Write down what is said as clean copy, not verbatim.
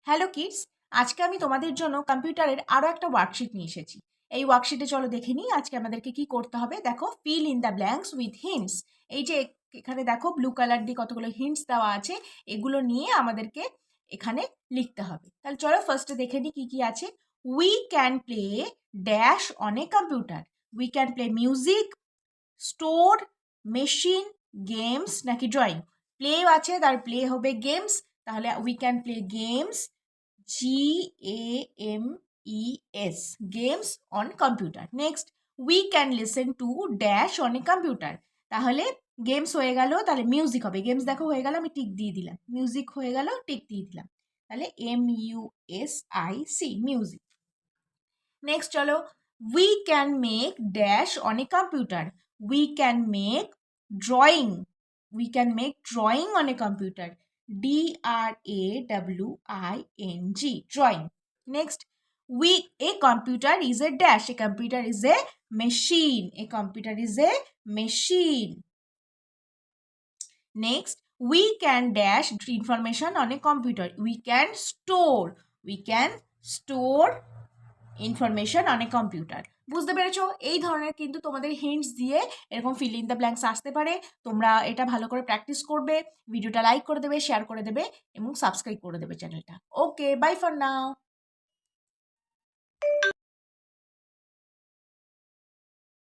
Hello kids, আজকে আমি তোমাদের জন্য কম্পিউটারের আরও একটা ওয়ার্কশিট নিয়ে এসেছি। এই ওয়ার্কশিটে চলো দেখে নিই আজকে আমাদেরকে কি করতে হবে। দেখো, fill in the blanks with hints. এই যে এখানে দেখো ব্লু কালার দিয়ে কতগুলো হিন্টস দেওয়া আছে, এগুলো নিয়ে আমাদেরকে এখানে লিখতে হবে। তাহলে চলো ফার্স্টে দেখে নিই কি কি আছে। We can play dash on a computer. We can play music, store, machine, games নাকি ড্রয়িং। প্লে আছে, তার প্লে হবে গেমস, তাহলে we can play games, GAMES, games on computer. Next, we can listen to dash on a computer. তাহলে games হয়ে গেল, তাহলে music হবে। গেমস দেখো হয়ে গেল, আমি টিক দিয়ে দিলাম। মিউজিক হয়ে গেল, টিক দিয়ে দিলাম। তাহলে MUSIC, মিউজিক। নেক্সট চলো, we can make dash on a computer. We can make drawing. We can make drawing on a computer. DRAWING, drawing. Next, a computer is a dash. A computer is a machine. A computer is a machine. Next, we can dash information on a computer. We can store information on a computer. বুঝতে পেরেছো? এই ধরনের কিন্তু তোমাদের hints দিয়ে এরকম fill in the blanks আসতে পারে। তোমরা এটা ভালো করে প্র্যাকটিস করবে, ভিডিওটা লাইক করে দেবে, শেয়ার করে দেবে এবং সাবস্ক্রাইব করে দেবে চ্যানেলটা। ওকে, বাই ফর নাও।